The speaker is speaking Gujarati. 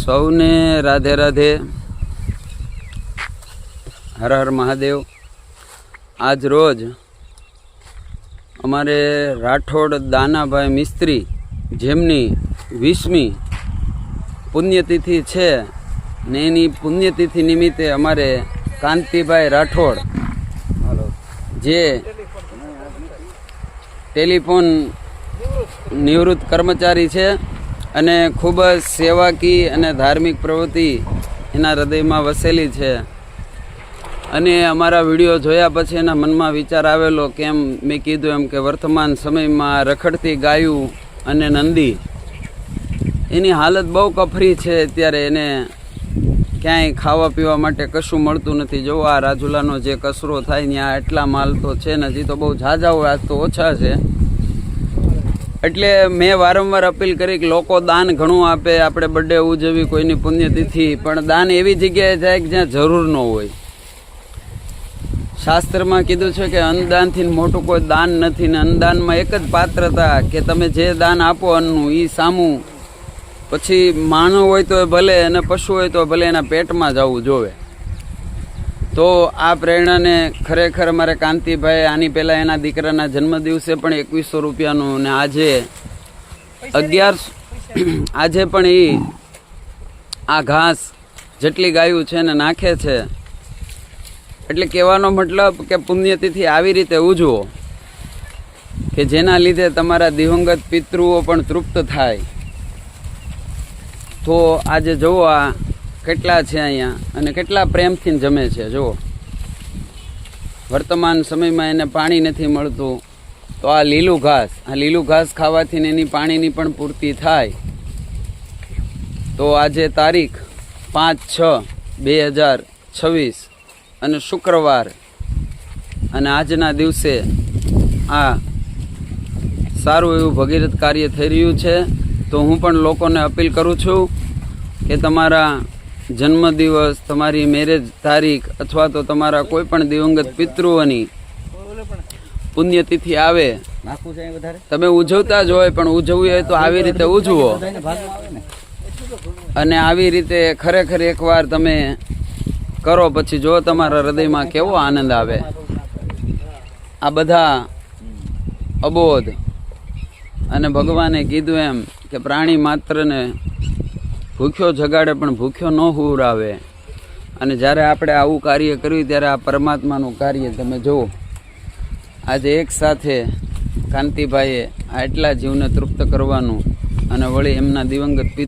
સૌને રાધે રાધે, હર હર મહાદેવ। આજ રોજ અમારે રાઠોડ દાનાભાઈ મિસ્ત્રી જેમની 20મી પુણ્યતિથિ છે ને એની પુણ્યતિથિ નિમિત્તે અમારે કાંતિભાઈ રાઠોડ જે ટેલિફોન નિવૃત્ત કર્મચારી છે અને ખૂબ જ સેવાકી અને ધાર્મિક પ્રવૃત્તિ એના હૃદયમાં વસેલી છે અને અમારા વિડીયો જોયા પછી એના મનમાં વિચાર આવેલો કે એમ મેં કીધું એમ કે વર્તમાન સમયમાં રખડતી ગાયું અને નંદી એની હાલત બહુ કફરી છે। અત્યારે એને ક્યાંય ખાવા પીવા માટે કશું મળતું નથી। જો આ રાજુલાનો જે કચરો થાય ત્યાં એટલા માલ તો છે ને, હજી તો બહુ ઝાઝા હોય, આજ તો ઓછા છે। એટલે મેં વારંવાર અપીલ કરી કે લોકો દાન ઘણું આપે, આપણે બર્થડે ઉજવી કોઈની પુણ્યતિથિ, પણ દાન એવી જગ્યાએ જાય કે જ્યાં જરૂર ન હોય। શાસ્ત્રમાં કીધું છે કે અન્નદાનથી મોટું કોઈ દાન નથી ને અન્નદાનમાં એક જ પાત્રતા કે તમે જે દાન આપો અન્નનું એ સામું પછી માનવ હોય તો ભલે અને પશુ હોય તો ભલે એના પેટમાં જવું જોવે। તો આ પ્રેરણાને ખરેખર અમારે કાંતિભાઈ આની પહેલાં એના દીકરાના જન્મદિવસે પણ 2100 રૂપિયાનું ને આજે 1100 આજે પણ એ આ ઘાસ જેટલી ગાયું છે ને નાખે છે। એટલે કહેવાનો મતલબ કે પુણ્યતિથિ આવી રીતે ઉજવો કે જેના લીધે તમારા દિવંગત પિતૃઓ પણ તૃપ્ત થાય। તો આજે જુઓ આ કેટલા છે અહીંયા અને કેટલા પ્રેમથી જમે છે। જુઓ વર્તમાન સમયમાં એને પાણી નથી મળતું, તો આ લીલું ઘાસ ખાવાથી એની પાણીની પણ પૂર્તિ થાય। તો આજે તારીખ 5/6/2026 અને શુક્રવાર અને આજના દિવસે આ સારું એવું ભગીરથ કાર્ય થઈ રહ્યું છે। તો હું પણ લોકોને અપીલ કરું છું કે તમારા જન્મદિવસ, તમારી મેરેજ તારીખ અથવા તો તમારા કોઈ પણ દિવંગત પિતૃઓની પુણ્યતિથિ આવે તમે ઉજવતા જ હોય, પણ ઉજવવું હોય તો આવી રીતે ઉજવો અને આવી રીતે ખરેખર એકવાર તમે કરો પછી જો તમારા હૃદયમાં કેવો આનંદ આવે। આ બધા અબોધ અને ભગવાને કીધું એમ કે પ્રાણી માત્રને ભૂખ્યો જગાડે પણ ભૂખ્યો ન હુરાવે, અને જ્યારે આપણે આવું કાર્ય કર્યું ત્યારે આ પરમાત્માનું કાર્ય તમે જુઓ। આજે એક સાથે કાંતિભાઈએ આટલા જીવને તૃપ્ત કરવાનું અને વળી એમના દિવંગત